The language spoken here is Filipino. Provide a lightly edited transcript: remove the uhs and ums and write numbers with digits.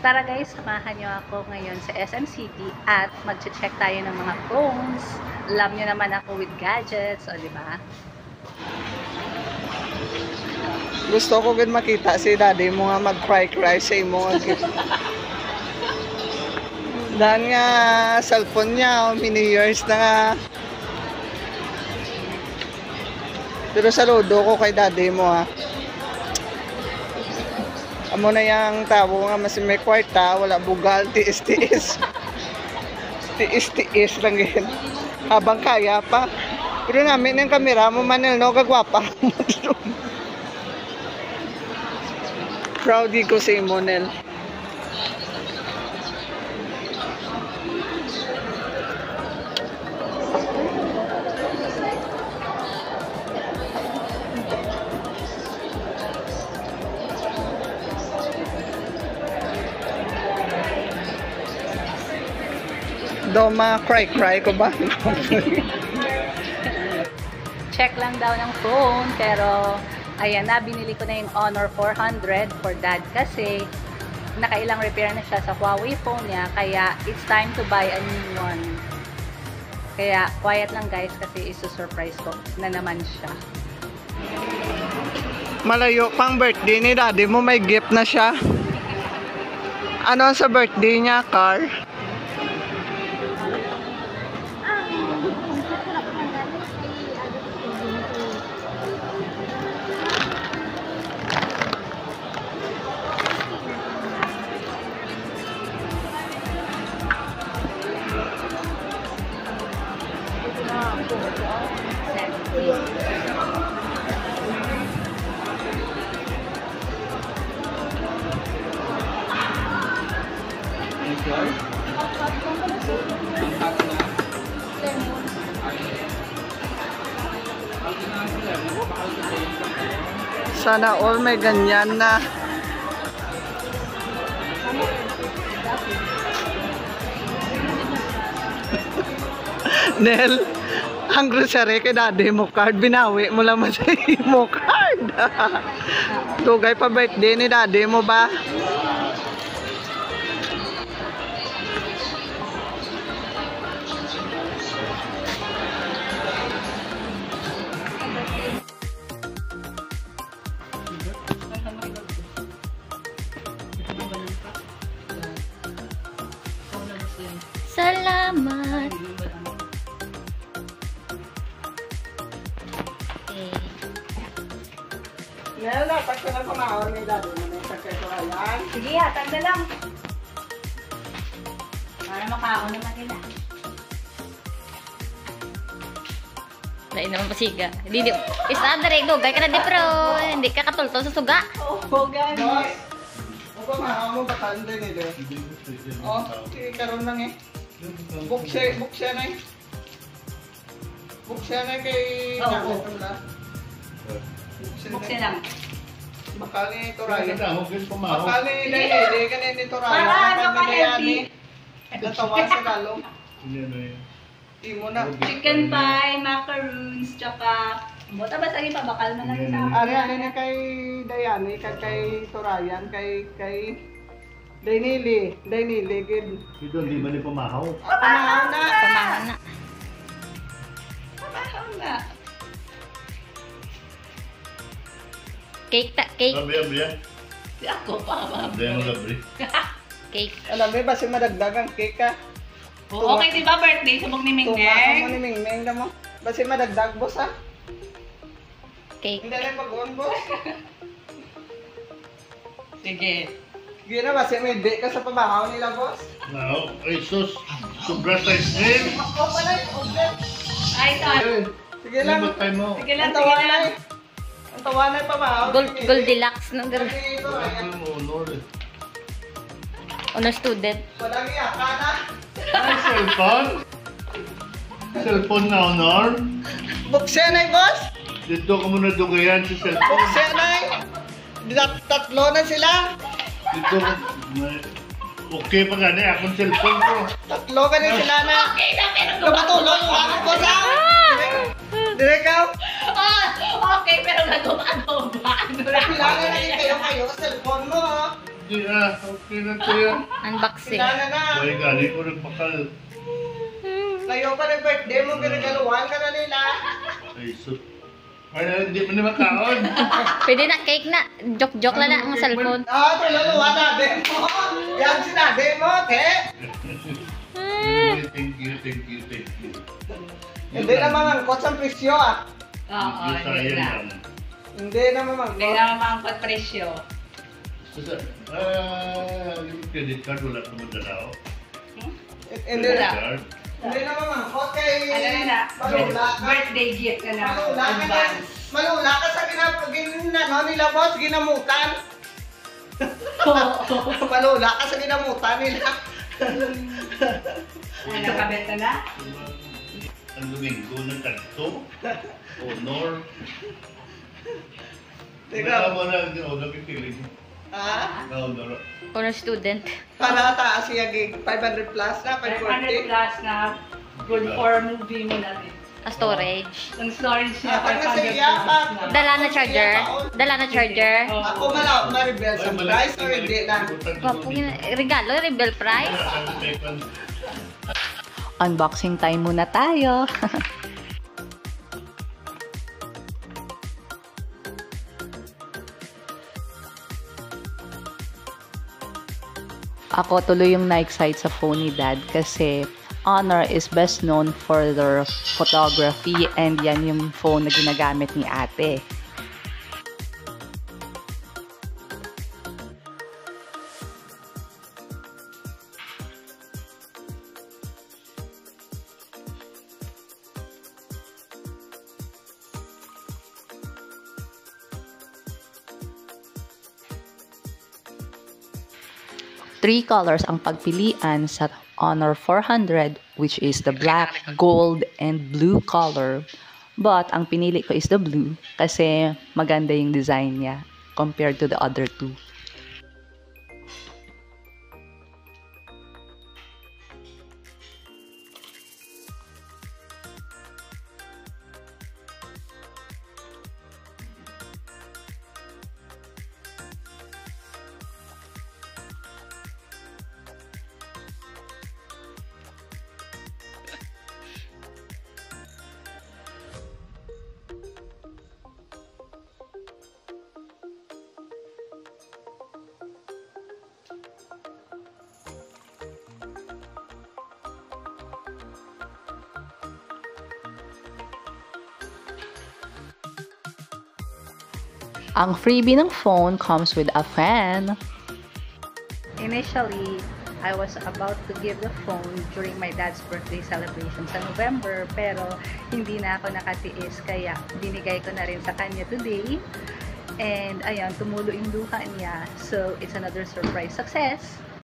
tara guys, samahan nyo ako ngayon sa SM City at mag-check tayo ng mga phones. Alam nyo naman ako with gadgets, o diba? Gusto ko gud makita si daddy mo nga mag-cry sa imo nga gift. Dahil nga cellphone niya, many years na nga. Pero saludo ko kay daddy mo ha. Amo na yung tao nga mas may kwarta, wala bugal, tiis-tiis. Tiis-tiis lang yun. Habang kaya pa. Pero namin yung kamera mo manil, no, kagwapa. Proud ko si Monel. Doma, cry ko ba? Check lang daw ng phone, pero ayan na, binili ko na yung Honor 400 for dad kasi nakailang repair na siya sa Huawei phone niya, kaya it's time to buy a new one. Kaya quiet lang guys kasi isusurprise ko na naman siya. Malayo pang birthday ni daddy mo, may gift na siya. Ano sa birthday niya, car? Sana all may ganyan na. Nel, ang grocery kay daddy mo card, binawi mo lang sa mo card. Tugay pa birthday ni daddy mo ba? Salamat. Nel, dapat ka na kumahon ni daddy mo na sa kaya. Sige ha, tanda lang. Para makaon naman nila. Lain naman pasiga. Hindi, is adare, dugay ka na di pero hindi ka katultol sa suga. Oo, guys. Opo, mahal mo batan din eh. Oh, karon lang eh. Buksya na eh. Buksya na kay Oo. Buksin lang. Makali ito raya. Makali. Makali dahil ka na nito raya. Para ano ka healthy? Natawa sa lalo. Imo na. Chicken pie, macaroons, tsaka buta ba saging pabakal man lang sa Ari na kay Dayani, kay Torayan, kay Dainili gid. Ito hindi ba ni pamahaw? Pamahaw na. Pamahan na. Pamahaw na. Cake ta, cake. Gabi. Si ako pa ba? Gabi mo gabi. Cake. Alam mo ba si madagdag ang cake ka? Okay, di ba birthday sa ni Tumakan mo Mingneng? ni Mingming na mo. Basi madagdag boss ha? Cake. Hindi na pag-on boss. Sige. Gina ba si may di ka sa pamahaw nila boss? No, ay sus. Sobra sa stream. Ako pala yung order. Ay, ito. Sige lang. Libat tayo mo. Sige lang, Ang sige tawanan lang. eh. Ang tawanan pamahaw. Goldilocks ng girl. Kasi ito ayan. Ano mo, Lord? Honor student. Walang iyaka na. Ay, cellphone? Cellphone na, Honor? Buksen ay boss. Dito ka muna dugayan sa cellphone. Buksen ay. Tatlo na sila. Dito ka. Okay pa gani, akong cellphone ko. Tatlo ka na sila na. Okay na, pero Kamatulong mo ako boss ha. Direk ka. Okay, pero nagawa ba? Ano lang? Kailangan na kayo cellphone mo ha. Hindi na. Okay na to yan. Unboxing. Kilala na. Buhay gani ko nagpakal. Kayo pa ng birthday mo, pinagaluhan ka na nila. Ay, sus. Ay, hindi mo naman kaon. Pwede na cake na. Joke-joke lang na ang cellphone. Ah, tululuhan natin mo. Yan sinabi mo, te. Thank you. Hindi na mamangkot sa presyo ah. Oo, Yung sayang hindi na. lang. Hindi na Hindi mamangkot. na mamangkot presyo. Yung credit card wala naman dalaw. Hindi na. Card. Hindi na mamangkot kay... Ano na? Malula ka. Birthday gift ka na. Malula ka na. Advance. Malula ka sa nila boss, ginamutan. Malula ka sa ginamutan nila. Ano, kabenta na? Ang Domingo ng kanto. Honor. Teka. Wala mo na napipiling. Ah? Honor. Honor student. Para taas siya gig 500 plus na, 500 540. plus na good for movie mo natin. A storage. Ang storage niya, Pag 500 nasa plus iya, na. Dala na charger. Dala na charger. Oo. Ako ma-rebel sa price or hindi lang? Wapo regalo, rebel price. Unboxing time muna tayo. Ako tuloy yung na-excite sa phone ni Dad kasi Honor is best known for their photography and yan yung phone na ginagamit ni ate. Three colors ang pagpilian sa Honor 400, which is the black, gold, and blue color. But ang pinili ko is the blue kasi maganda yung design niya compared to the other two. Ang freebie ng phone comes with a fan. Initially, I was about to give the phone during my dad's birthday celebration sa November, pero hindi na ako nakatiis, kaya binigay ko na rin sa kanya today. And ayan, tumulo yung luha niya. So, it's another surprise success.